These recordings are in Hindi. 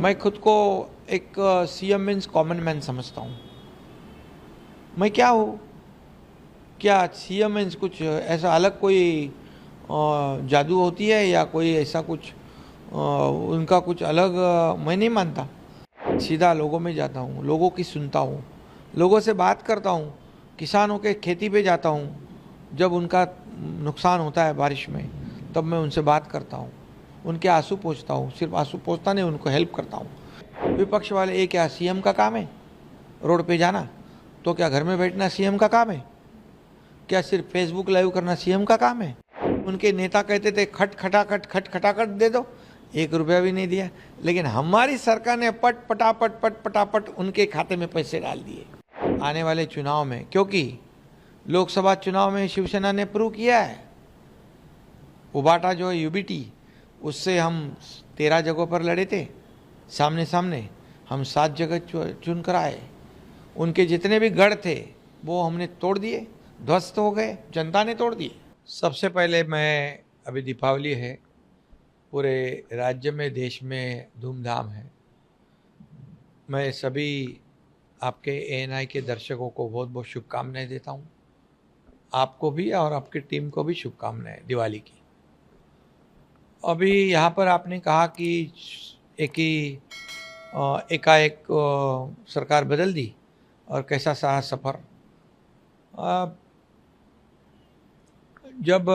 मैं खुद को एक सीएम मीन्स कॉमन मैन समझता हूँ। मैं क्या हूँ? क्या सीएम मीन्स कुछ ऐसा अलग कोई जादू होती है या कोई ऐसा कुछ उनका कुछ अलग मैं नहीं मानता। सीधा लोगों में जाता हूँ, लोगों की सुनता हूँ, लोगों से बात करता हूँ, किसानों के खेती पे जाता हूँ। जब उनका नुकसान होता है बारिश में तब मैं उनसे बात करता हूँ, उनके आंसू पोंछता हूँ। सिर्फ आंसू पोंछता नहीं, उनको हेल्प करता हूँ। विपक्ष वाले ये क्या सीएम का काम है रोड पे जाना? तो क्या घर में बैठना सीएम का काम है? क्या सिर्फ फेसबुक लाइव करना सीएम का काम है? उनके नेता कहते थे खट खटाखट दे दो, 1 रुपया भी नहीं दिया। लेकिन हमारी सरकार ने पट पटापट उनके खाते में पैसे डाल दिए आने वाले चुनाव में। क्योंकि लोकसभा चुनाव में शिवसेना ने प्रूव किया है, उबाटा जो है यूबीटी, उससे हम 13 जगहों पर लड़े थे सामने सामने, हम 7 जगह चुन कर आए। उनके जितने भी गढ़ थे वो हमने तोड़ दिए, ध्वस्त हो गए, जनता ने तोड़ दिए। सबसे पहले मैं, अभी दीपावली है, पूरे राज्य में देश में धूमधाम है। मैं सभी आपके एएनआई के दर्शकों को बहुत बहुत शुभकामनाएं देता हूँ। आपको भी और आपकी टीम को भी शुभकामनाएं दिवाली की। अभी यहाँ पर आपने कहा कि एकाएक सरकार बदल दी और कैसा सहा सफ़र। जब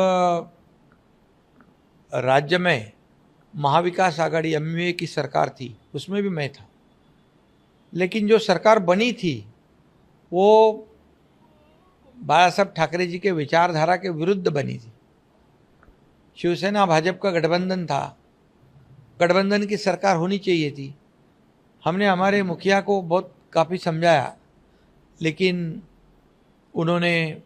राज्य में महाविकास आघाड़ी एमवीए की सरकार थी उसमें भी मैं था, लेकिन जो सरकार बनी थी वो बाला साहब ठाकरे जी के विचारधारा के विरुद्ध बनी थी। शिवसेना भाजपा का गठबंधन था, गठबंधन की सरकार होनी चाहिए थी। हमने हमारे मुखिया को बहुत काफ़ी समझाया, लेकिन उन्होंने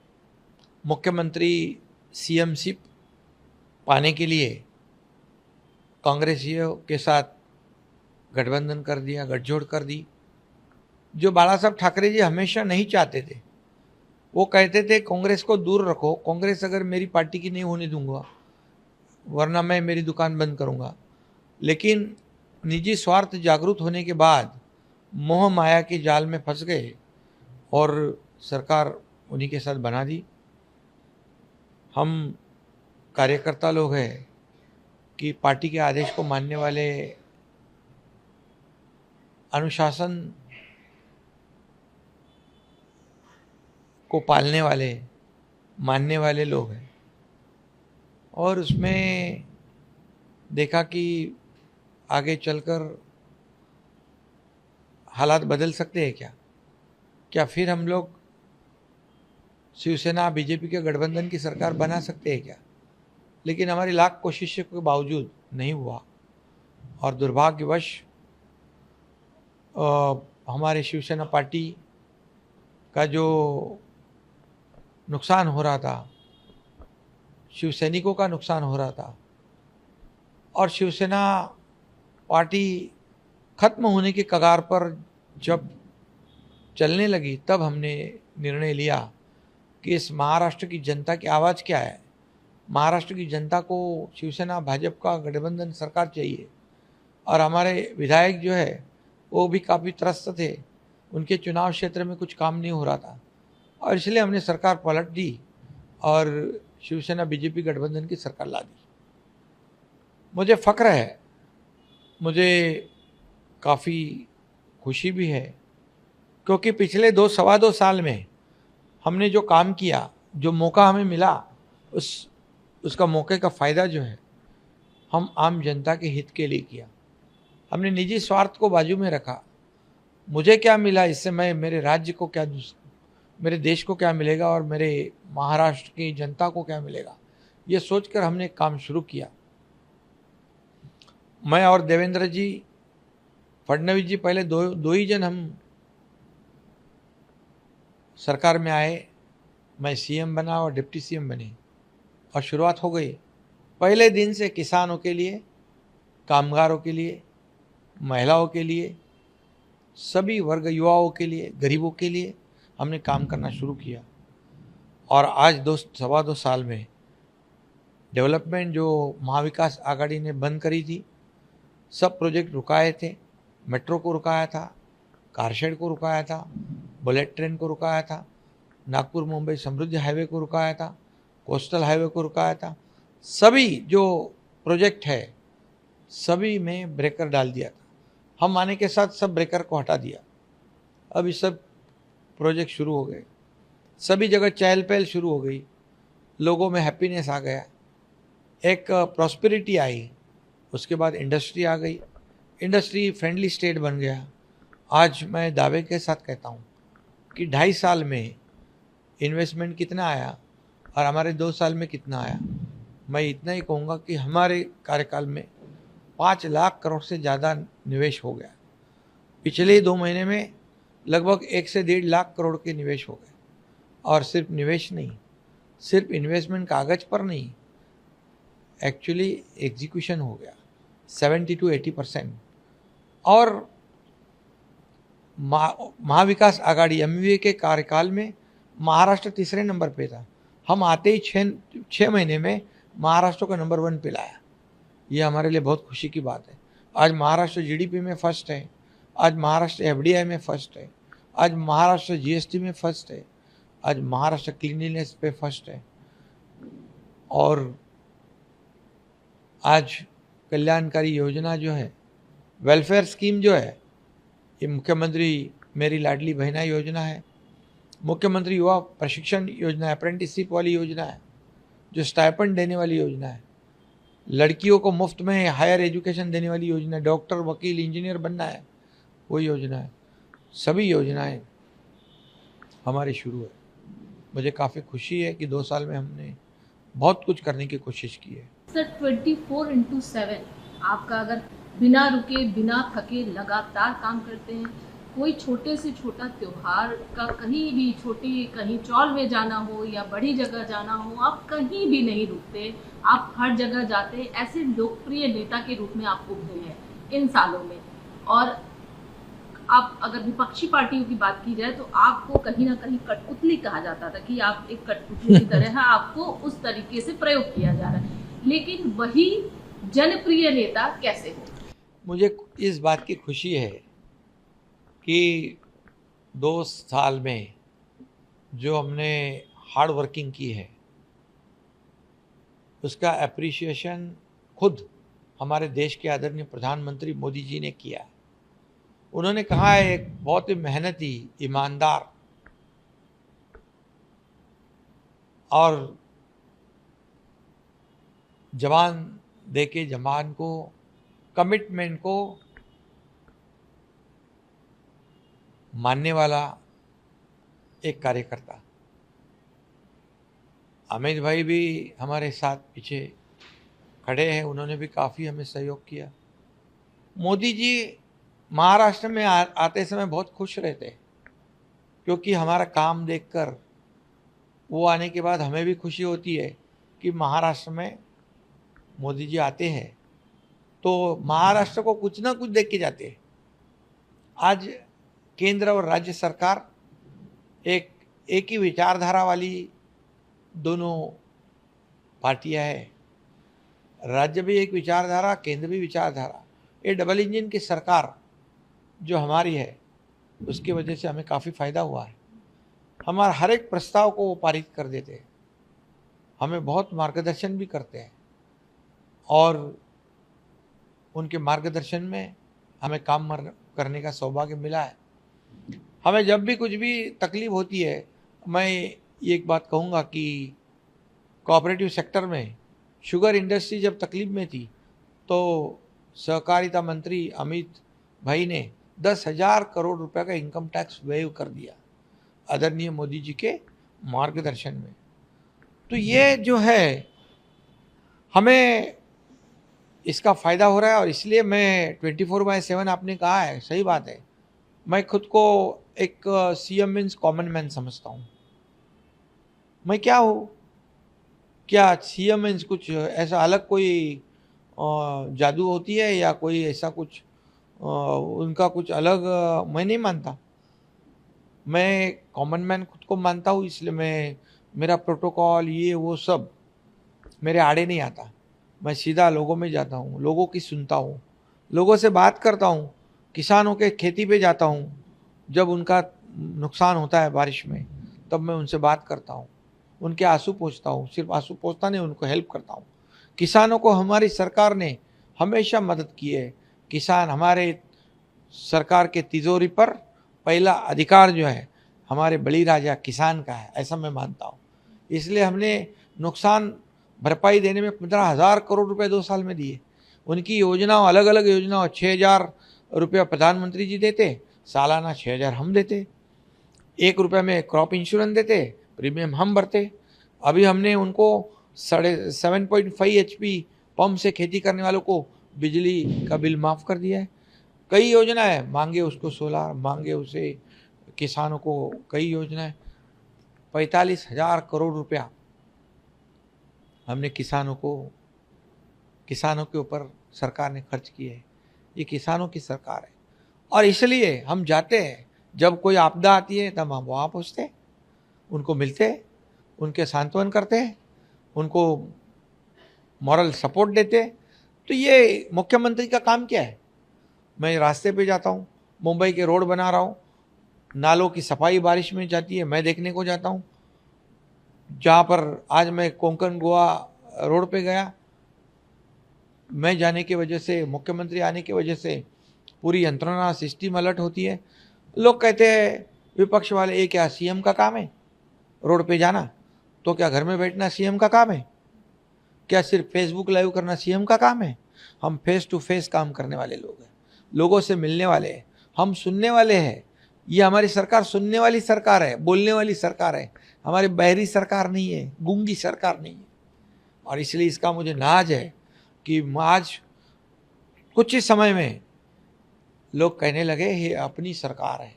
मुख्यमंत्री सीएमशिप पाने के लिए कांग्रेसियों के साथ गठबंधन कर दिया, गठजोड़ कर दी, जो बाला साहब ठाकरे जी हमेशा नहीं चाहते थे। वो कहते थे कांग्रेस को दूर रखो, कांग्रेस अगर मेरी पार्टी की नहीं होने दूंगा वरना मैं मेरी दुकान बंद करूंगा। लेकिन निजी स्वार्थ जागरूक होने के बाद मोह माया के जाल में फंस गए और सरकार उन्हीं के साथ बना दी। हम कार्यकर्ता लोग हैं कि पार्टी के आदेश को मानने वाले, अनुशासन को पालने वाले, मानने वाले लोग हैं। और उसमें देखा कि आगे चलकर हालात बदल सकते हैं क्या फिर हम लोग शिवसेना बीजेपी के गठबंधन की सरकार बना सकते हैं क्या? लेकिन हमारी लाख कोशिशों के बावजूद नहीं हुआ और दुर्भाग्यवश हमारे शिवसेना पार्टी का जो नुकसान हो रहा था, शिवसैनिकों का नुकसान हो रहा था, और शिवसेना पार्टी खत्म होने के कगार पर जब चलने लगी तब हमने निर्णय लिया कि इस महाराष्ट्र की जनता की आवाज़ क्या है। महाराष्ट्र की जनता को शिवसेना भाजपा का गठबंधन सरकार चाहिए। और हमारे विधायक जो है वो भी काफ़ी त्रस्त थे, उनके चुनाव क्षेत्र में कुछ काम नहीं हो रहा था, और इसलिए हमने सरकार पलट दी और शिवसेना बीजेपी गठबंधन की सरकार ला दी। मुझे फ़ख्र है, मुझे काफ़ी खुशी भी है, क्योंकि पिछले 2 साल में हमने जो काम किया, जो मौका हमें मिला, उसका मौके का फ़ायदा जो है हम आम जनता के हित के लिए किया। हमने निजी स्वार्थ को बाजू में रखा। मुझे क्या मिला इससे, मैं मेरे राज्य को क्या, मेरे देश को क्या मिलेगा और मेरे महाराष्ट्र की जनता को क्या मिलेगा, ये सोचकर हमने काम शुरू किया। मैं और देवेंद्र जी फडणवीस जी पहले दो ही जन हम सरकार में आए। मैं सीएम बना और डिप्टी सीएम बने और शुरुआत हो गई। पहले दिन से किसानों के लिए, कामगारों के लिए, महिलाओं के लिए, सभी वर्ग, युवाओं के लिए, गरीबों के लिए हमने काम करना शुरू किया। और आज 2 साल में डेवलपमेंट जो महाविकास आघाड़ी ने बंद करी थी, सब प्रोजेक्ट रुकाए थे, मेट्रो को रुकाया था, कारशेड को रुकाया था, बुलेट ट्रेन को रुकाया था, नागपुर मुंबई समृद्धि हाईवे को रुकाया था, कोस्टल हाईवे को रुकाया था। सभी जो प्रोजेक्ट है सभी में ब्रेकर डाल दिया था। हम आने के साथ सब ब्रेकर को हटा दिया। अब ये सब प्रोजेक्ट शुरू हो गए, सभी जगह चहल पहल शुरू हो गई, लोगों में हैप्पीनेस आ गया, एक प्रॉस्पेरिटी आई। उसके बाद इंडस्ट्री आ गई, इंडस्ट्री फ्रेंडली स्टेट बन गया। आज मैं दावे के साथ कहता हूँ कि 2.5 साल में इन्वेस्टमेंट कितना आया और हमारे 2 साल में कितना आया। मैं इतना ही कहूँगा कि हमारे कार्यकाल में 5 लाख करोड़ से ज़्यादा निवेश हो गया। पिछले 2 महीने में लगभग 1 से 1.5 लाख करोड़ के निवेश हो गए। और सिर्फ निवेश नहीं, सिर्फ इन्वेस्टमेंट कागज पर नहीं, एक्चुअली एग्जीक्यूशन हो गया 70 to 80%। और महाविकास आघाड़ी MVA के कार्यकाल में महाराष्ट्र तीसरे नंबर पे था। हम आते ही 6 महीने में महाराष्ट्र को नंबर 1 पे लाया। ये हमारे लिए बहुत खुशी की बात है। आज महाराष्ट्र GDP में फर्स्ट है, आज महाराष्ट्र FDI में फर्स्ट है, आज महाराष्ट्र GST में फर्स्ट है, आज महाराष्ट्र क्लीनलीनेस पे फर्स्ट है। और आज कल्याणकारी योजना जो है, वेलफेयर स्कीम जो है, ये मुख्यमंत्री मेरी लाडली बहना योजना है, मुख्यमंत्री युवा प्रशिक्षण योजना, अप्रेंटिसशिप वाली योजना है, जो स्टाइपेंड देने वाली योजना है, लड़कियों को मुफ्त में हायर एजुकेशन देने वाली योजना, डॉक्टर वकील इंजीनियर बनना है वो योजना है। सभी योजनाएं हमारी शुरू है। मुझे काफ़ी खुशी है कि 2 साल में हमने बहुत कुछ करने की कोशिश की है। सर 24/7 आपका अगर बिना रुके बिना थके लगातार काम करते हैं, कोई छोटे से छोटा त्योहार का कहीं भी कहीं चौल में जाना हो या बड़ी जगह जाना हो, आप कहीं भी नहीं रुकते, आप हर जगह जाते। ऐसे लोकप्रिय नेता के रूप में आप उभरे हैं इन सालों में। और आप अगर विपक्षी पार्टियों की बात की जाए तो आपको कहीं ना कहीं कठपुतली कहा जाता था कि आप एक कठपुतली की तरह है, आपको उस तरीके से प्रयोग किया जा रहा है। लेकिन वही जनप्रिय नेता कैसे हो? मुझे इस बात की खुशी है कि 2 साल में जो हमने हार्ड वर्किंग की है उसका एप्रिसिएशन खुद हमारे देश के आदरणीय प्रधानमंत्री मोदी जी ने किया। उन्होंने कहा है एक बहुत ही मेहनती, ईमानदार और जवान देके जवान को कमिटमेंट को मानने वाला एक कार्यकर्ता। अमित भाई भी हमारे साथ पीछे खड़े हैं, उन्होंने भी काफ़ी हमें सहयोग किया। मोदी जी महाराष्ट्र में आते समय बहुत खुश रहते, क्योंकि हमारा काम देखकर वो आने के बाद हमें भी खुशी होती है कि महाराष्ट्र में मोदी जी आते हैं तो महाराष्ट्र को कुछ ना कुछ देख के जाते हैं। आज केंद्र और राज्य सरकार एक ही विचारधारा वाली दोनों पार्टियां हैं। राज्य भी एक विचारधारा, केंद्र भी विचारधारा। ये डबल इंजन की सरकार जो हमारी है उसकी वजह से हमें काफ़ी फ़ायदा हुआ है। हमारा हर एक प्रस्ताव को वो पारित कर देते हैं, हमें बहुत मार्गदर्शन भी करते हैं और उनके मार्गदर्शन में हमें काम करने का सौभाग्य मिला है। हमें जब भी कुछ भी तकलीफ होती है, मैं ये एक बात कहूँगा कि कोऑपरेटिव सेक्टर में शुगर इंडस्ट्री जब तकलीफ में थी तो सहकारिता मंत्री अमित भाई ने 10,000 करोड़ रुपए का इनकम टैक्स वेव कर दिया आदरणीय मोदी जी के मार्गदर्शन में। तो ये जो है हमें इसका फ़ायदा हो रहा है और इसलिए मैं 24/7 आपने कहा है, सही बात है। मैं खुद को एक CM मीन्स कॉमन मैन समझता हूँ। मैं क्या हूँ? क्या CM मीन्स कुछ ऐसा अलग कोई जादू होती है या कोई ऐसा कुछ उनका कुछ अलग मैं नहीं मानता। मैं कॉमन मैन खुद को मानता हूँ, इसलिए मेरा प्रोटोकॉल ये वो सब मेरे आड़े नहीं आता। मैं सीधा लोगों में जाता हूँ, लोगों की सुनता हूँ, लोगों से बात करता हूँ, किसानों के खेती पे जाता हूँ, जब उनका नुकसान होता है बारिश में, तब मैं उनसे बात करता हूँ, उनके आंसू पोंछता हूँ। सिर्फ आंसू पोंछता नहीं, उनको हेल्प करता हूँ। किसानों को हमारी सरकार ने हमेशा मदद की है। किसान हमारे सरकार के तिजोरी पर पहला अधिकार जो है हमारे बड़ी राजा किसान का है, ऐसा मैं मानता हूँ। इसलिए हमने नुकसान भरपाई देने में 15,000 करोड़ रुपए 2 साल में दिए। उनकी योजनाओं, अलग अलग योजनाओं, 6,000 रुपया प्रधानमंत्री जी देते, सालाना 6,000 हम देते, 1 रुपये में क्रॉप इंश्योरेंस देते, प्रीमियम हम भरते। अभी हमने उनको 7.5 HP पंप से खेती करने वालों को बिजली का बिल माफ़ कर दिया है। कई योजनाएं, मांगे उसको सोलार, मांगे उसे किसानों को कई योजनाएं। 45,000 करोड़ रुपया हमने किसानों के ऊपर सरकार ने खर्च किए है। ये किसानों की सरकार है और इसलिए हम जाते हैं, जब कोई आपदा आती है तब हम वहाँ पहुँचते, उनको मिलते, उनके सांत्वन करते, उनको मॉरल सपोर्ट देते। तो ये मुख्यमंत्री का काम क्या है? मैं रास्ते पे जाता हूँ, मुंबई के रोड बना रहा हूँ, नालों की सफाई बारिश में जाती है, मैं देखने को जाता हूँ। जहाँ पर आज मैं कोंकण गोवा रोड पे गया, मैं जाने की वजह से, मुख्यमंत्री आने की वजह से पूरी यंत्रणा सिस्टम अलर्ट होती है। लोग कहते हैं विपक्ष वाले, ये क्या सीएम का काम है रोड पे जाना? तो क्या घर में बैठना सीएम का काम है? क्या सिर्फ फेसबुक लाइव करना सीएम का काम है? हम फेस टू फेस काम करने वाले लोग हैं, लोगों से मिलने वाले हैं, हम सुनने वाले हैं। ये हमारी सरकार सुनने वाली सरकार है, बोलने वाली सरकार है, हमारी बहरी सरकार नहीं है, गूंगी सरकार नहीं है। और इसलिए इसका मुझे नाज है कि आज कुछ ही समय में लोग कहने लगे ये अपनी सरकार है।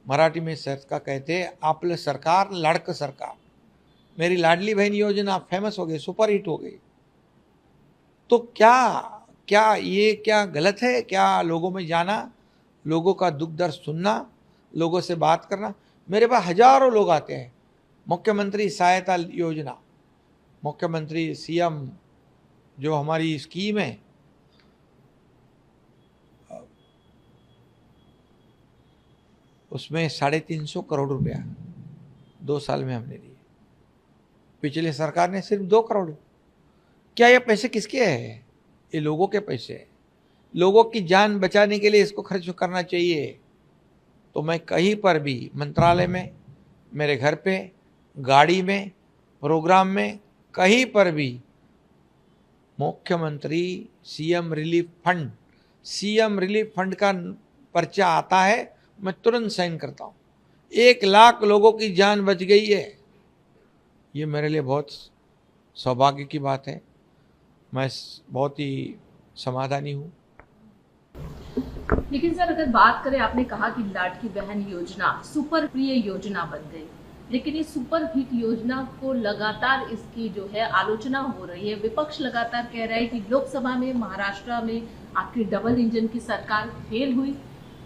मराठी में सरकार कहते हैं आपलं सरकार लाडकं सरकार। मेरी लाडली बहन योजना फेमस हो गई, सुपर हिट हो गई। तो क्या ये क्या गलत है? क्या लोगों में जाना, लोगों का दुख दर्द सुनना, लोगों से बात करना? मेरे पास हजारों लोग आते हैं। मुख्यमंत्री सहायता योजना, मुख्यमंत्री सीएम जो हमारी स्कीम है, उसमें 350 करोड़ रुपया 2 साल में हमने दिए। पिछले सरकार ने सिर्फ 2 करोड़। क्या ये पैसे किसके हैं? ये लोगों के पैसे हैं। लोगों की जान बचाने के लिए इसको खर्च करना चाहिए। तो मैं कहीं पर भी, मंत्रालय में, मेरे घर पे, गाड़ी में, प्रोग्राम में, कहीं पर भी मुख्यमंत्री सीएम रिलीफ फंड का पर्चा आता है, मैं तुरंत साइन करता हूँ। 1 लाख लोगों की जान बच गई है। ये मेरे लिए बहुत सौभाग्य की बात है। मैं बहुत ही समाधानी हूँ। लेकिन सर, अगर बात करें, आपने कहा कि लाडली बहन योजना सुपर प्रिय योजना बन गई, लेकिन ये सुपर हिट योजना को लगातार इसकी जो है आलोचना हो रही है। विपक्ष लगातार कह रहा है कि लोकसभा में महाराष्ट्र में आपकी डबल इंजन की सरकार फेल हुई,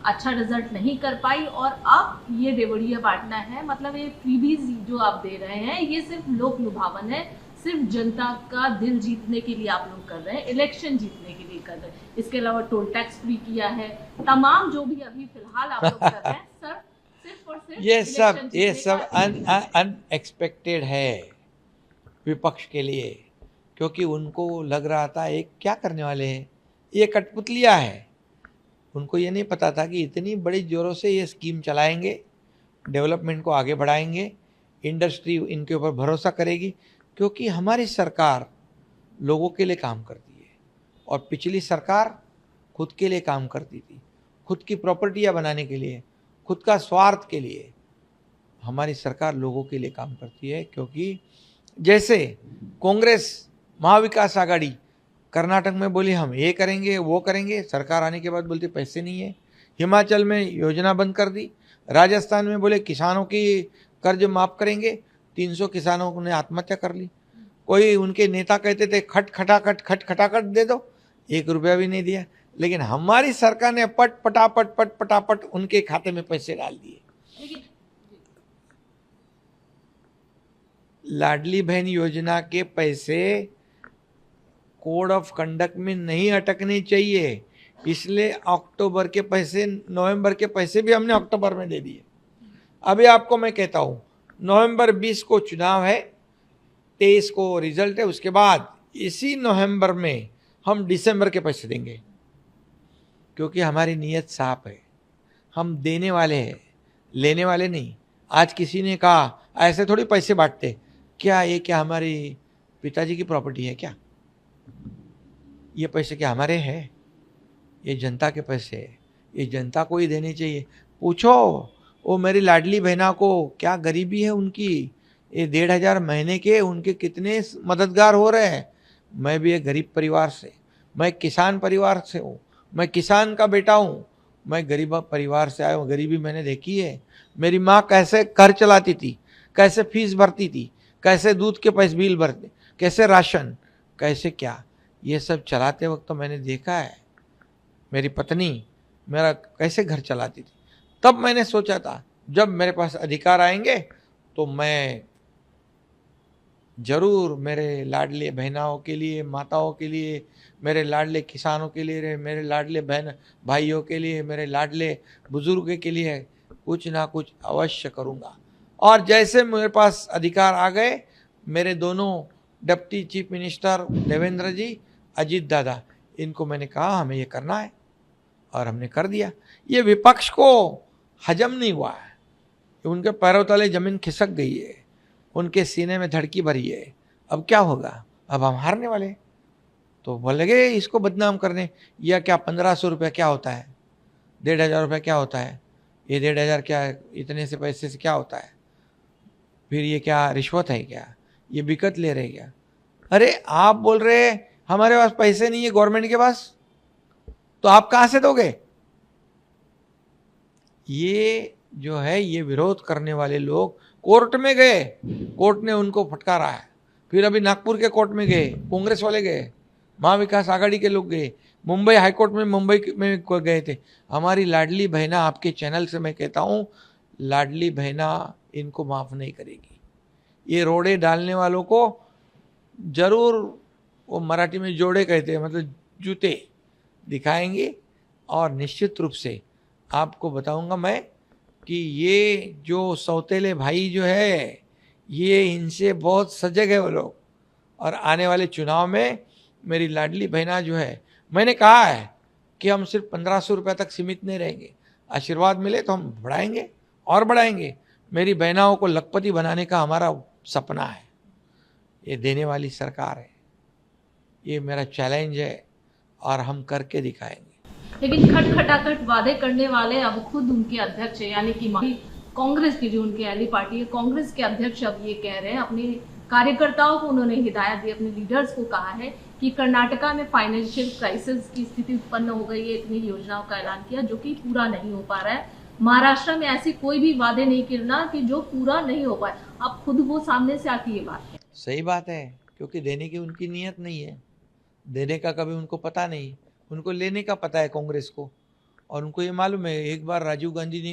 अच्छा रिजल्ट नहीं कर पाई, और अब ये रेवड़िया बांटना है, मतलब ये फ्रीबीज जो आप दे रहे हैं ये सिर्फ लोक लुभावन है, सिर्फ जनता का दिल जीतने के लिए आप लोग कर रहे हैं, इलेक्शन जीतने के लिए कर रहे हैं। इसके अलावा टोल टैक्स फ्री किया है, तमाम जो भी अभी फिलहाल आप लोग कर रहे हैं सर, सिर्फ और सिर्फ ये सब अनएक्सपेक्टेड है विपक्ष के लिए, क्योंकि उनको लग रहा था एक क्या करने वाले हैं, ये कठपुतलिया है। उनको ये नहीं पता था कि इतनी बड़ी जोरों से ये स्कीम चलाएंगे, डेवलपमेंट को आगे बढ़ाएंगे, इंडस्ट्री इनके ऊपर भरोसा करेगी, क्योंकि हमारी सरकार लोगों के लिए काम करती है और पिछली सरकार खुद के लिए काम करती थी, खुद की प्रॉपर्टियां बनाने के लिए, खुद का स्वार्थ के लिए। हमारी सरकार लोगों के लिए काम करती है, क्योंकि जैसे कांग्रेस महाविकास आघाड़ी कर्नाटक में बोली हम ये करेंगे वो करेंगे, सरकार आने के बाद बोलती पैसे नहीं है। हिमाचल में योजना बंद कर दी, राजस्थान में बोले किसानों की कर्ज माफ़ करेंगे, 300 किसानों ने आत्महत्या कर ली। कोई उनके नेता कहते थे खट दे दो, 1 रुपया भी नहीं दिया। लेकिन हमारी सरकार ने पट पटापट उनके खाते में पैसे डाल दिए। लाडली बहन योजना के पैसे कोड ऑफ कंडक्ट में नहीं अटकने चाहिए। इसलिए अक्टूबर के पैसे, नवंबर के पैसे भी हमने अक्टूबर में दे दिए। अभी आपको मैं कहता हूँ, नवंबर 20 को चुनाव है, 23 को रिजल्ट है, उसके बाद इसी नवंबर में हम दिसंबर के पैसे देंगे, क्योंकि हमारी नीयत साफ है। हम देने वाले हैं, लेने वाले नहीं। आज किसी ने कहा ऐसे थोड़ी पैसे बांटते, क्या ये क्या हमारी पिताजी की प्रॉपर्टी है क्या? ये पैसे क्या हमारे हैं? ये जनता के पैसे है, ये जनता को ही देने चाहिए। पूछो वो मेरी लाडली बहना को क्या गरीबी है उनकी, ये 1,500 महीने के उनके कितने मददगार हो रहे हैं। मैं भी एक गरीब परिवार से, मैं किसान परिवार से हूँ, मैं किसान का बेटा हूँ, मैं गरीब परिवार से आया हूँ। गरीबी मैंने देखी है। मेरी माँ कैसे घर चलाती थी, कैसे फीस भरती थी, कैसे दूध के पैसे बिल भरते, कैसे राशन, कैसे क्या, ये सब चलाते वक्त तो मैंने देखा है। मेरी पत्नी मेरा कैसे घर चलाती थी। तब मैंने सोचा था जब मेरे पास अधिकार आएंगे तो मैं जरूर मेरे लाडले बहनाओं के लिए, माताओं के लिए, मेरे लाडले किसानों के लिए, मेरे लाडले बहन भाइयों के लिए, मेरे लाडले बुजुर्ग के लिए कुछ ना कुछ अवश्य करूँगा। और जैसे मेरे पास अधिकार आ गए, मेरे दोनों डिप्टी चीफ मिनिस्टर देवेंद्र जी, अजीत दादा, इनको मैंने कहा हमें ये करना है और हमने कर दिया। ये विपक्ष को हजम नहीं हुआ है, उनके पैरों तले जमीन खिसक गई है, उनके सीने में धड़की भरी है। अब क्या होगा? अब हम हारने वाले। तो बोल लगे इसको बदनाम करने, या क्या 1,500 रुपया क्या होता है, 1,500 रुपया क्या होता है, ये 1,500 क्या है, इतने से पैसे से क्या होता है, फिर ये क्या रिश्वत है क्या, ये बिकत ले रहे क्या? अरे आप बोल रहे हमारे पास पैसे नहीं है गवर्नमेंट के पास, तो आप कहां से दोगे? ये जो है, ये विरोध करने वाले लोग कोर्ट में गए, कोर्ट ने उनको फटकारा है। फिर अभी नागपुर के कोर्ट में गए, कांग्रेस वाले गए, महाविकास आघाड़ी के लोग गए, मुंबई हाईकोर्ट में मुंबई में गए थे। हमारी लाडली बहना, आपके चैनल से मैं कहता हूँ, लाडली बहना इनको माफ नहीं करेगी। ये रोड़े डालने वालों को जरूर, वो मराठी में जोड़े कहते हैं, मतलब जूते दिखाएंगे। और निश्चित रूप से आपको बताऊंगा मैं कि ये जो सौतेले भाई जो है, ये इनसे बहुत सजग है वो लोग। और आने वाले चुनाव में मेरी लाडली बहना जो है, मैंने कहा है कि हम सिर्फ 1,500 रुपये तक सीमित नहीं रहेंगे, आशीर्वाद मिले तो हम बढ़ाएंगे और बढ़ाएंगे। मेरी बहनाओं को लखपति बनाने का हमारा सपना है। ये देने वाली सरकार है, ये मेरा चैलेंज है और हम करके दिखाएंगे। लेकिन खटखटाखट वादे करने वाले अब खुद उनके अध्यक्ष है, यानी कि कांग्रेस की जो उनकी अली पार्टी है, कांग्रेस के अध्यक्ष अब ये कह रहे हैं, अपने कार्यकर्ताओं को उन्होंने हिदायत दी, अपने लीडर्स को कहा है कि कर्नाटका में फाइनेंशियल क्राइसिस की स्थिति उत्पन्न हो गई है, इतनी योजनाओं का ऐलान किया जो कि पूरा नहीं हो पा रहा है। महाराष्ट्र में ऐसे कोई भी वादे नहीं करना कि जो पूरा नहीं हो पाए। अब खुद वो सामने से आती ये बात है। सही बात है, क्योंकि देने की उनकी नीयत नहीं है, देने का कभी उनको पता नहीं, उनको लेने का पता है कांग्रेस को। और उनको ये मालूम है, एक बार राजीव गांधी जी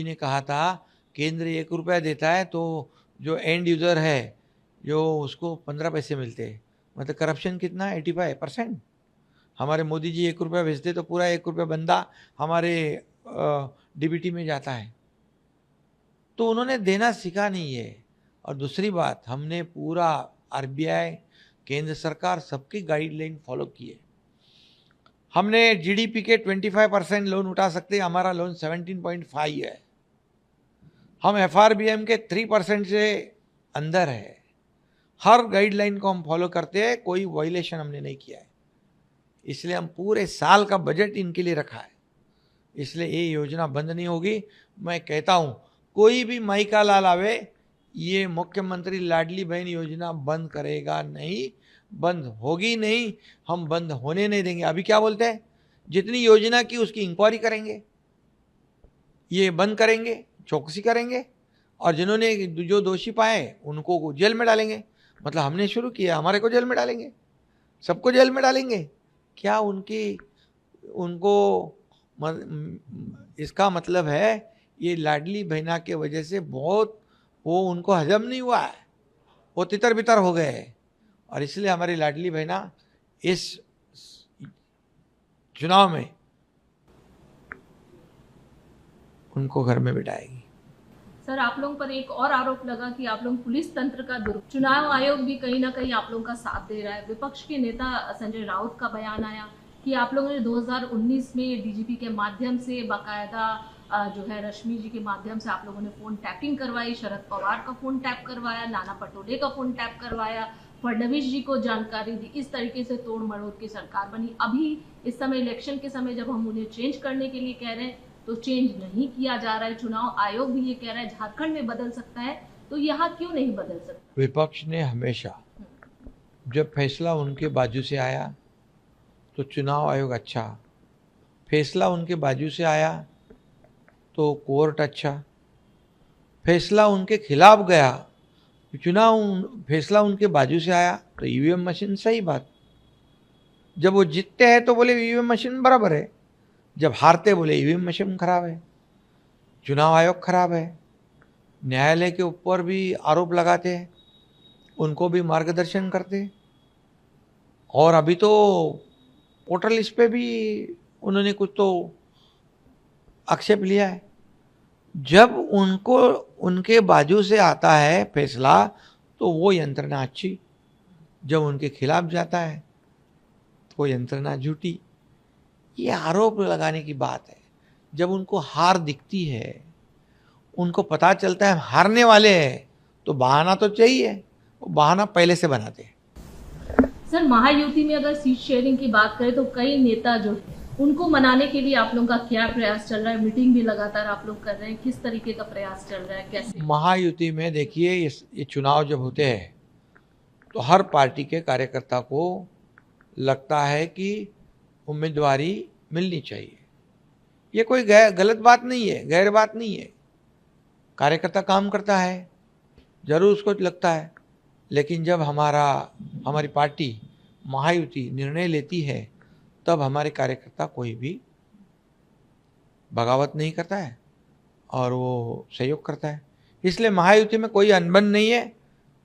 ने कहा था केंद्र 1 रुपया देता है तो जो एंड यूज़र है जो उसको 15 पैसे मिलते हैं। मतलब करप्शन कितना, 85%। हमारे मोदी जी 1 रुपया भेजते तो पूरा 1 रुपया बंदा हमारे डीबीटी में जाता है। तो उन्होंने देना सीखा नहीं है। और दूसरी बात, हमने पूरा आरबीआई, केंद्र सरकार सबकी गाइडलाइन फॉलो की है। हमने जीडीपी के 25% लोन उठा सकते हैं, हमारा लोन 17.5 है। हम एफआरबीएम के 3% से अंदर है। हर गाइडलाइन को हम फॉलो करते हैं, कोई वायलेशन हमने नहीं किया है। इसलिए हम पूरे साल का बजट इनके लिए रखा है, इसलिए ये योजना बंद नहीं होगी। मैं कहता हूँ कोई भी माई का लाल आवे, ये मुख्यमंत्री लाडली बहन योजना बंद करेगा नहीं, बंद होगी नहीं, हम बंद होने नहीं देंगे। अभी क्या बोलते हैं, जितनी योजना की उसकी इंक्वायरी करेंगे, ये बंद करेंगे, चौकसी करेंगे, और जिन्होंने जो दोषी पाए उनको जेल में डालेंगे। मतलब हमने शुरू किया, हमारे को जेल में डालेंगे, सबको जेल में डालेंगे। क्या उनको इसका मतलब है ये लाडली बहना के वजह से बहुत वो उनको हजम नहीं हुआ है, वो तितर बितर हो गए। और इसलिए हमारी लाडली बहना इस चुनाव में उनको घर में बिठाएगी। सर, आप लोगों पर एक और आरोप लगा कि आप लोग पुलिस तंत्र का चुनाव आयोग भी कहीं ना कहीं आप लोगों का साथ दे रहा है। विपक्ष के नेता संजय राउत का बयान आया कि आप लोगों ने 2019 में डीजीपी के माध्यम से बाकायदा जो है रश्मि जी के माध्यम से आप लोगों ने फोन टैपिंग करवाई, शरद पवार का फोन टैप करवाया, नाना पटोले का फोन टैप करवाया, फडणवीस जी को जानकारी दी। इस तरीके से तोड़ मरोड़ की सरकार बनी। अभी इस समय इलेक्शन के समय जब हम उन्हें चेंज करने के लिए कह रहे हैं तो चेंज नहीं किया जा रहा है। चुनाव आयोग भी ये कह रहा है झारखंड में बदल सकता है, तो यहाँ क्यों नहीं बदल सकता? विपक्ष ने हमेशा जब फैसला उनके बाजू से आया तो चुनाव आयोग अच्छा, फैसला उनके बाजू से आया तो कोर्ट अच्छा, फैसला उनके खिलाफ गया, चुनाव फैसला उनके बाजू से आया तो ईवीएम मशीन सही बात। जब वो जीतते हैं तो बोले ईवीएम मशीन बराबर है, जब हारते बोले ईवीएम मशीन खराब है, चुनाव आयोग खराब है। न्यायालय के ऊपर भी आरोप लगाते हैं, उनको भी मार्गदर्शन करते। और अभी तो वोटर लिस्ट पे भी उन्होंने कुछ तो आक्षेप लिया है। जब उनको उनके बाजू से आता है फैसला तो वो यंत्रणा अच्छी, जब उनके खिलाफ जाता है तो वो यंत्रणा झूठी। ये आरोप लगाने की बात है। जब उनको हार दिखती है, उनको पता चलता है हारने वाले हैं, तो बहाना तो चाहिए, वो बहाना पहले से बनाते हैं। सर, महायुति में अगर सीट शेयरिंग की बात करें तो कई नेता जो है उनको मनाने के लिए आप लोगों का क्या प्रयास चल रहा है? मीटिंग भी लगातार आप लोग कर रहे हैं, किस तरीके का प्रयास चल रहा है, कैसे? महायुति में देखिए, ये चुनाव जब होते हैं तो हर पार्टी के कार्यकर्ता को लगता है कि उम्मीदवारी मिलनी चाहिए। ये कोई गलत बात नहीं है, गैर बात नहीं है। कार्यकर्ता काम करता है, जरूर उसको लगता है, लेकिन जब हमारी पार्टी महायुति निर्णय लेती है तब हमारे कार्यकर्ता कोई भी बगावत नहीं करता है और वो सहयोग करता है। इसलिए महायुति में कोई अनबन नहीं है।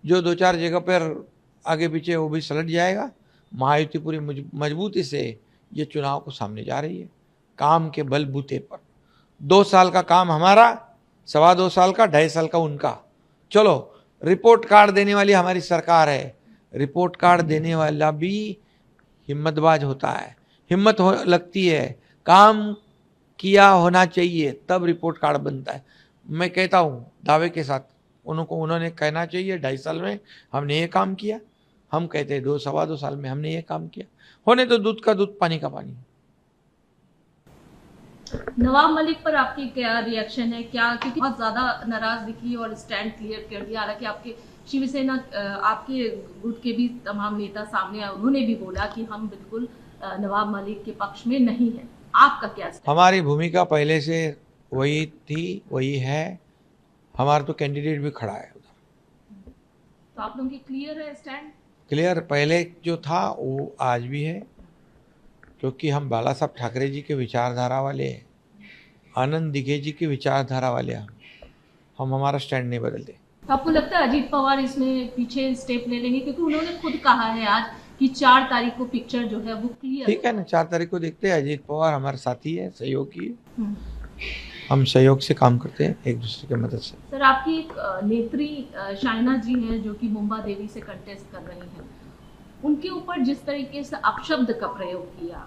जो 2-4 जगह पर आगे पीछे वो भी सलट जाएगा। महायुति पूरी मजबूती से ये चुनाव को सामने जा रही है, काम के बलबूते पर। 2 साल का काम हमारा, 2.25 साल का, 2.5 साल का उनका। चलो, रिपोर्ट कार्ड देने वाली हमारी सरकार है। रिपोर्ट कार्ड देने वाला भी हिम्मतबाज होता है, हिम्मत लगती है, काम किया होना चाहिए तब रिपोर्ट कार्ड बनता है। मैं कहता हूँ दावे के साथ, उन्होंने कहना चाहिए 2.5 साल में हमने ये काम किया। हम कहते हैं 2-2.25 साल में हमने ये काम किया। होने तो दूध का दूध, पानी का पानी। नवाब मलिक पर आपकी क्या रिएक्शन है? क्या, क्योंकि बहुत ज्यादा नाराज दिखी और स्टैंड क्लियर कर दिया। हालांकि आपके शिवसेना, आपके गुट के भी तमाम नेता सामने आए, उन्होंने भी बोला कि हम बिल्कुल नवाब मलिक के पक्ष में नहीं है। आपका क्या स्टैंड? हमारी भूमिका पहले से वही थी, वही है। हमारा तो कैंडिडेट भी खड़ा है उधर। तो आप लोगों की क्लियर है स्टैंड? क्लियर पहले जो था वो आज भी है, क्योंकि हम बाला साहब ठाकरे जी के विचारधारा वाले हैं, आनंद दिघे जी की विचारधारा वाले हम हमारा स्टैंड नहीं बदलते। आपको लगता है अजीत पवार इसमें पीछे स्टेप ले लेंगे? क्योंकि उन्होंने खुद कहा है आज कि 4 तारीख को पिक्चर जो है वो क्लियर। ठीक है ना, 4 तारीख को देखते हैं। अजीत पवार हमारे साथी है, सहयोगी है। हम्म। हम सहयोग से काम करते हैं, एक दूसरे की मदद से। सर, आपकी एक नेत्री शाइना जी हैं जो कि मुंबा देवी से कंटेस्ट कर रही हैं, उनके ऊपर जिस तरीके से अपशब्द का प्रयोग किया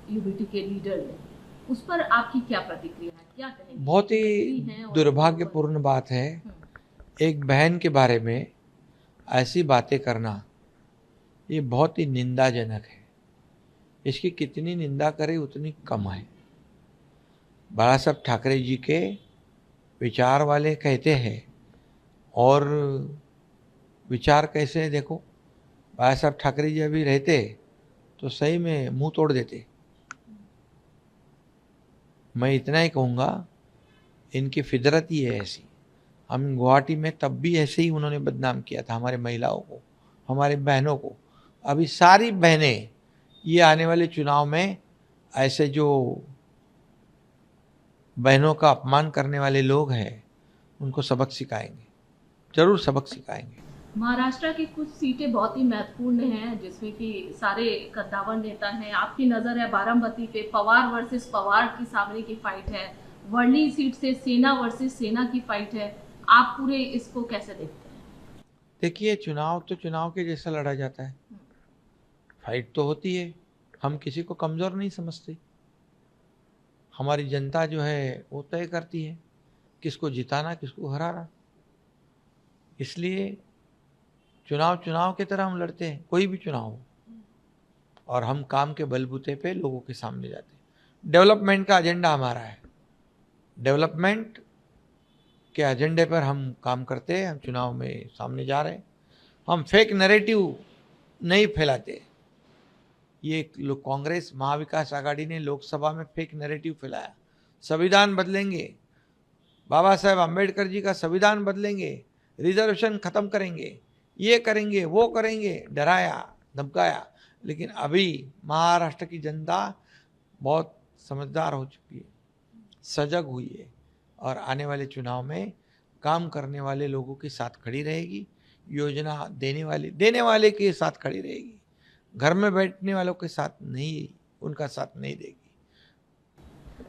यूबीटी के लीडर ने, उस पर आपकी क्या प्रतिक्रिया है, क्या कहेंगे? बहुत ही दुर्भाग्यपूर्ण बात है एक बहन के बारे में ऐसी बातें करना। ये बहुत ही निंदाजनक है। इसकी कितनी निंदा करें उतनी कम है। बाला साहब ठाकरे जी के विचार वाले कहते हैं, और विचार कैसे देखो, बाला साहब ठाकरे जी अभी रहते तो सही में मुंह तोड़ देते। मैं इतना ही कहूँगा, इनकी फितरत ही है ऐसी। हम गुवाहाटी में तब भी ऐसे ही उन्होंने बदनाम किया था हमारे महिलाओं को, हमारे बहनों को। अभी सारी बहनें ये आने वाले चुनाव में ऐसे जो बहनों का अपमान करने वाले लोग हैं उनको सबक सिखाएंगे, जरूर सबक सिखाएंगे। महाराष्ट्र की कुछ सीटें बहुत ही महत्वपूर्ण हैं जिसमें कि सारे कद्दावर नेता हैं। आपकी नजर है बारामती पे पवार वर्सेस पवार की सामने की फाइट है। वर्ली सीट से सेना वर्सेस सेना की फाइट है। आप पूरे इसको कैसे देखते हैं? देखिए, चुनाव तो चुनाव के जैसा लड़ा जाता है, फाइट तो होती है। हम किसी को कमज़ोर नहीं समझते। हमारी जनता जो है वो तय करती है किसको जिताना किसको हराना। इसलिए चुनाव चुनाव की तरह हम लड़ते हैं, कोई भी चुनाव हो, और हम काम के बलबूते पे लोगों के सामने जाते हैं। डेवलपमेंट का एजेंडा हमारा है, डेवलपमेंट के एजेंडे पर हम काम करते हैं। हम चुनाव में सामने जा रहे हैं, हम फेक नैरेटिव नहीं फैलाते। ये कांग्रेस महाविकास आघाड़ी ने लोकसभा में फेक नैरेटिव फैलाया, संविधान बदलेंगे, बाबा साहेब अम्बेडकर जी का संविधान बदलेंगे, रिजर्वेशन खत्म करेंगे, ये करेंगे वो करेंगे, डराया धमकाया। लेकिन अभी महाराष्ट्र की जनता बहुत समझदार हो चुकी है, सजग हुई है, और आने वाले चुनाव में काम करने वाले लोगों के साथ खड़ी रहेगी, योजना देने वाले के साथ खड़ी रहेगी, घर में बैठने वालों के साथ नहीं, उनका साथ नहीं देगी।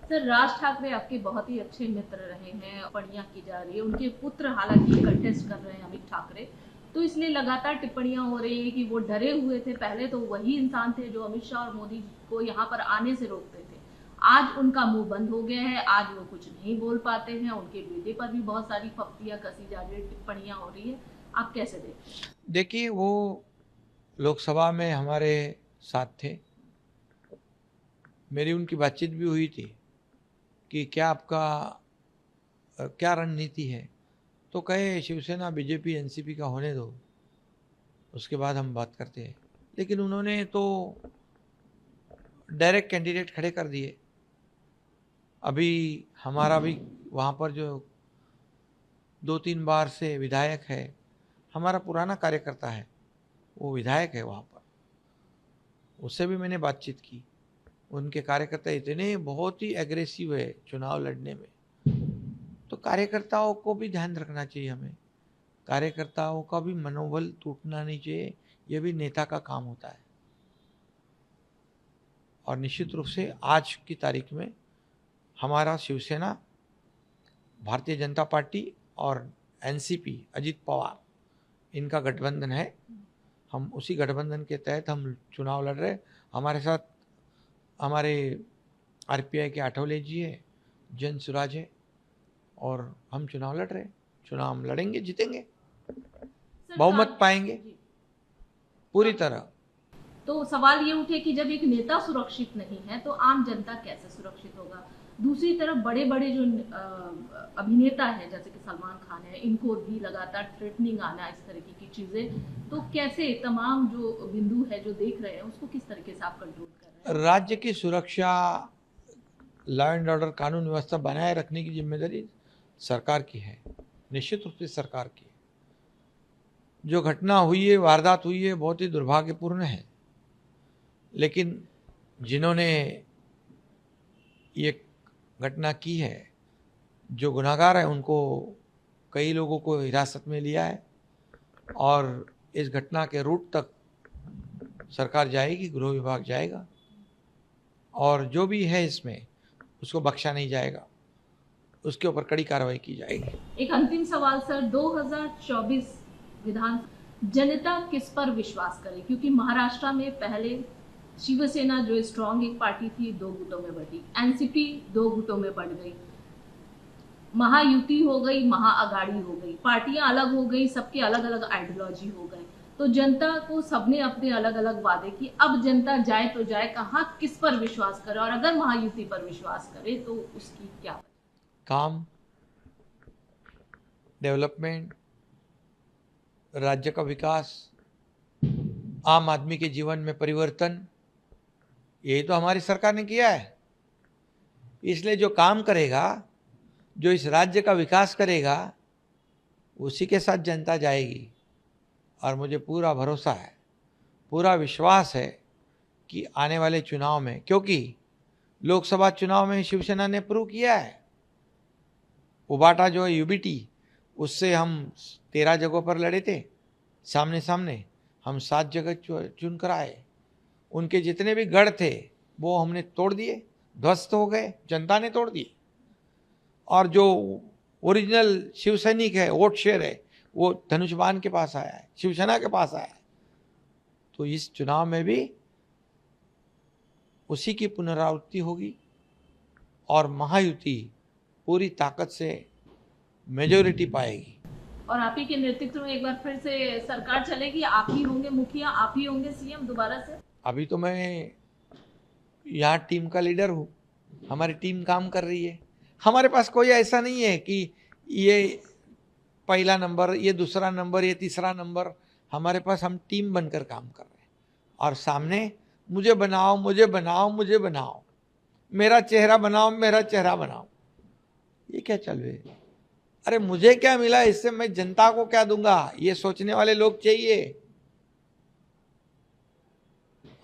सर, राज ठाकरे आपके बहुत ही अच्छे मित्र रहे हैं, टिप्पणियां की जा रही है। उनके पुत्र हालांकि कंटेस्ट कर रहे हैं, अमित ठाकरे, तो इसलिए लगातार टिप्पणियां हो रही है कि वो डरे हुए थे। पहले तो वही इंसान थे जो अमित शाह और मोदी को यहाँ पर आने से रोकते थे। आज उनका मुंह बंद हो गया है, आज वो कुछ नहीं बोल पाते हैं। उनके बेटे पर भी बहुत सारी फप्तियां कसी जा रही है, टिप्पणियां हो रही है। आप कैसे देखते हैं? देखिए, वो लोकसभा में हमारे साथ थे, मेरी उनकी बातचीत भी हुई थी कि क्या आपका क्या रणनीति है। तो कहे शिवसेना बीजेपी एनसीपी का होने दो, उसके बाद हम बात करते हैं। लेकिन उन्होंने तो डायरेक्ट कैंडिडेट खड़े कर दिए। अभी हमारा भी वहाँ पर जो 2-3 बार से विधायक है, हमारा पुराना कार्यकर्ता है, वो विधायक है वहाँ पर, उससे भी मैंने बातचीत की। उनके कार्यकर्ता इतने बहुत ही एग्रेसिव है चुनाव लड़ने में, तो कार्यकर्ताओं को भी ध्यान रखना चाहिए हमें। कार्यकर्ताओं का भी मनोबल टूटना नहीं चाहिए, यह भी नेता का काम होता है। और निश्चित रूप से आज की तारीख में हमारा शिवसेना, भारतीय जनता पार्टी और एनसीपी अजित पवार, इनका गठबंधन है। हम उसी गठबंधन के तहत हम चुनाव लड़ रहे। हमारे साथ हमारे आरपीआई के आठवले जी है, जन सुराज है, और हम चुनाव लड़ रहे। चुनाव हम लड़ेंगे, जीतेंगे, बहुमत पाएंगे पूरी तरह। तो सवाल ये उठे कि जब एक नेता सुरक्षित नहीं है तो आम जनता कैसे सुरक्षित होगा? दूसरी तरफ बड़े बड़े जो अभिनेता हैं जैसे कि सलमान खान है, इनको भी लगातार थ्रेटनिंग आना, इस तरीके की चीजें, तो कैसे तमाम जो बिंदु है जो देख रहे हैं उसको किस तरीके से आप कंट्रोल कर रहे हैं? राज्य की सुरक्षा, लॉ एंड ऑर्डर, कानून व्यवस्था बनाए रखने की जिम्मेदारी सरकार की है, निश्चित रूप से सरकार की है। जो घटना हुई है, वारदात हुई है, बहुत ही दुर्भाग्यपूर्ण है। लेकिन जिन्होंने ये घटना की है, जो गुनाहगार है, उनको कई लोगों को हिरासत में लिया है, और इस घटना के रूट तक सरकार जाएगी, गृह विभाग जाएगा, और जो भी है इसमें उसको बख्शा नहीं जाएगा, उसके ऊपर कड़ी कार्रवाई की जाएगी। एक अंतिम सवाल सर, 2024 विधान जनता किस पर विश्वास करे? क्योंकि महाराष्ट्र में पहले शिवसेना जो स्ट्रॉन्ग एक पार्टी थी 2 गुटों में बटी, एनसीपी 2 गुटों में बढ़ गई, महायुति हो गई, महाअगाड़ी हो गई, पार्टियां अलग हो गई, सबके अलग अलग आइडियोलॉजी हो गए। तो जनता को सबने अपने अलग अलग वादे किए। अब जनता जाए तो जाए कहाँ, किस पर विश्वास करे? और अगर महायुति पर विश्वास करे तो उसकी क्या वजह? काम, डेवलपमेंट, राज्य का विकास, आम आदमी के जीवन में परिवर्तन, यही तो हमारी सरकार ने किया है। इसलिए जो काम करेगा, जो इस राज्य का विकास करेगा, उसी के साथ जनता जाएगी। और मुझे पूरा भरोसा है, पूरा विश्वास है कि आने वाले चुनाव में, क्योंकि लोकसभा चुनाव में शिवसेना ने प्रूव किया है, उबाटा जो है यूबीटी, उससे हम 13 जगहों पर लड़े थे, सामने सामने हम 7 जगह चुन कर आए। उनके जितने भी गढ़ थे वो हमने तोड़ दिए, ध्वस्त हो गए, जनता ने तोड़ दिए। और जो ओरिजिनल शिव सैनिक है, वोट शेयर है, वो धनुषबाण के पास आया है, शिवसेना के पास आया है। तो इस चुनाव में भी उसी की पुनरावृत्ति होगी और महायुति पूरी ताकत से मेजोरिटी पाएगी। और आप ही के नेतृत्व में एक बार फिर से सरकार चलेगी, आप ही होंगे मुखिया, आप ही होंगे सीएम दोबारा से? अभी तो मैं यहाँ टीम का लीडर हूँ, हमारी टीम काम कर रही है। हमारे पास कोई ऐसा नहीं है कि ये पहला नंबर, ये दूसरा नंबर, ये तीसरा नंबर। हमारे पास हम टीम बनकर काम कर रहे हैं और सामने मुझे बनाओ, मुझे बनाओ, मुझे बनाओ, मेरा चेहरा बनाओ, मेरा चेहरा बनाओ, ये क्या चल रही है? अरे मुझे क्या मिला इससे, मैं जनता को क्या दूंगा, ये सोचने वाले लोग चाहिए।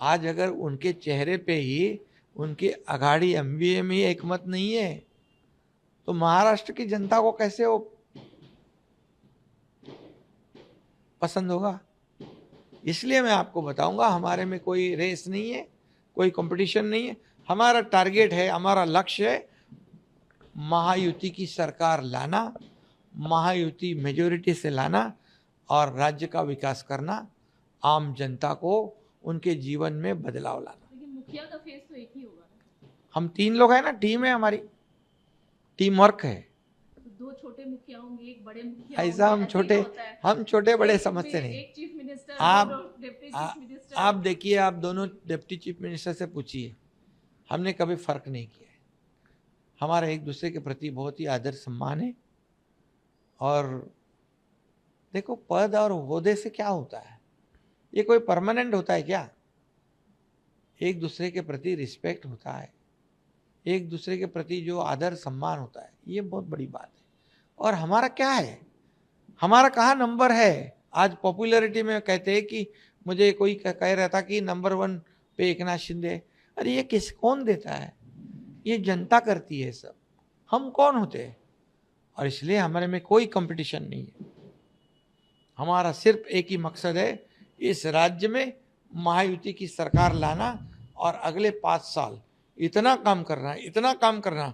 आज अगर उनके चेहरे पे ही, उनकी अघाड़ी एमवीए में ही एक मत नहीं है तो महाराष्ट्र की जनता को कैसे वो पसंद होगा? इसलिए मैं आपको बताऊंगा, हमारे में कोई रेस नहीं है, कोई कंपटीशन नहीं है। हमारा टारगेट है, हमारा लक्ष्य है महायुति की सरकार लाना, महायुति मेजोरिटी से लाना और राज्य का विकास करना, आम जनता को उनके जीवन में बदलाव लाना। लेकिन मुखिया का फेस तो एक ही होगा ना? हम 3 लोग हैं ना, टीम है हमारी, टीम वर्क है। तो 2 छोटे मुखिया होंगे, एक बड़े मुखिया ऐसा होंगे, हम छोटे बड़े समझते नहीं। एक chief minister, deputy chief minister. आप देखिए, आप दोनों डिप्टी चीफ मिनिस्टर से पूछिए, हमने कभी फर्क नहीं किया है। हमारा एक दूसरे के प्रति बहुत ही आदर सम्मान है। और देखो, पद और ओहदे से क्या होता है? ये कोई परमानेंट होता है क्या? एक दूसरे के प्रति रिस्पेक्ट होता है, एक दूसरे के प्रति जो आदर सम्मान होता है, ये बहुत बड़ी बात है। और हमारा क्या है, हमारा कहाँ नंबर है? आज पॉपुलैरिटी में कहते हैं कि मुझे कोई कह रहा था कि नंबर 1 पे एकनाथ शिंदे। अरे ये कौन देता है? ये जनता करती है सब, हम कौन होते हैं? और इसलिए हमारे में कोई कंपटीशन नहीं है। हमारा सिर्फ एक ही मकसद है, इस राज्य में महायुति की सरकार लाना और अगले 5 साल इतना काम करना, इतना काम करना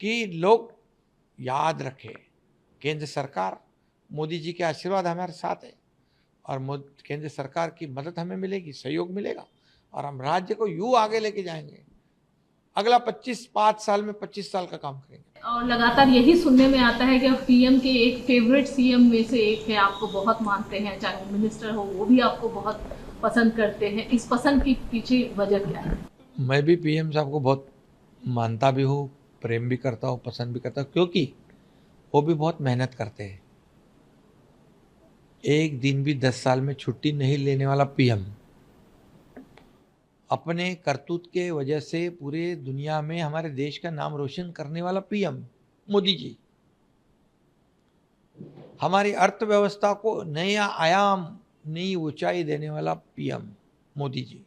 कि लोग याद रखें, केंद्र सरकार, मोदी जी के आशीर्वाद हमारे साथ है और केंद्र सरकार की मदद हमें मिलेगी, सहयोग मिलेगा और हम राज्य को यूँ आगे लेके जाएंगे। अगला 5 साल में 25 साल का काम करेंगे। और लगातार यही सुनने में आता है कि आप पीएम के एक फेवरेट सीएम में से एक है, आपको बहुत मानते हैं, चाहे वो मिनिस्टर हो वो भी आपको बहुत पसंद करते हैं। इस पसंद के पीछे वजह क्या है? मैं भी पीएम साहब को बहुत मानता भी हूँ, प्रेम भी करता हूँ, पसंद भी करता हूँ, क्योंकि वो भी बहुत मेहनत करते हैं। एक दिन भी 10 साल में छुट्टी नहीं लेने वाला पीएम, अपने करतूत के वजह से पूरे दुनिया में हमारे देश का नाम रोशन करने वाला पीएम मोदी जी, हमारी अर्थव्यवस्था को नया आयाम, नई ऊंचाई देने वाला पीएम मोदी जी।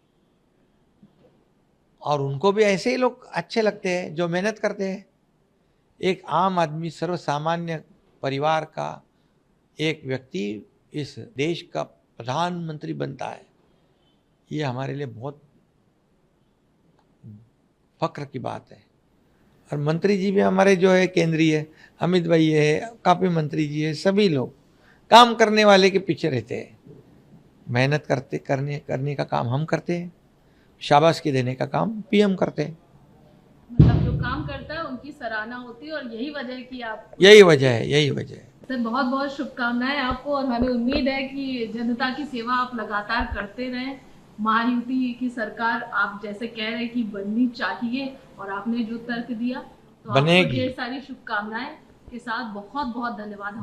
और उनको भी ऐसे ही लोग अच्छे लगते हैं जो मेहनत करते हैं। एक आम आदमी, सर्वसामान्य परिवार का एक व्यक्ति इस देश का प्रधानमंत्री बनता है, ये हमारे लिए बहुत फक्र की बात है। और मंत्री जी भी हमारे जो है केंद्रीय, अमित भाई है, काफ़ी मंत्री जी है, सभी लोग काम करने वाले के पीछे रहते हैं। मेहनत करने का काम हम करते हैं, शाबाशी देने का काम पीएम करते हैं। मतलब जो काम करता है उनकी सराहना होती है और यही वजह है कि आप, यही वजह है। सर बहुत बहुत शुभकामनाएं आपको और हमें उम्मीद है कि जनता की सेवा आप लगातार करते रहें। महायुति की सरकार आप जैसे कह रहे हैं कि बननी चाहिए और आपने जो तर्क दिया तो बनेगी। आपको ढेर सारी शुभकामनाएं के साथ बहुत बहुत धन्यवाद।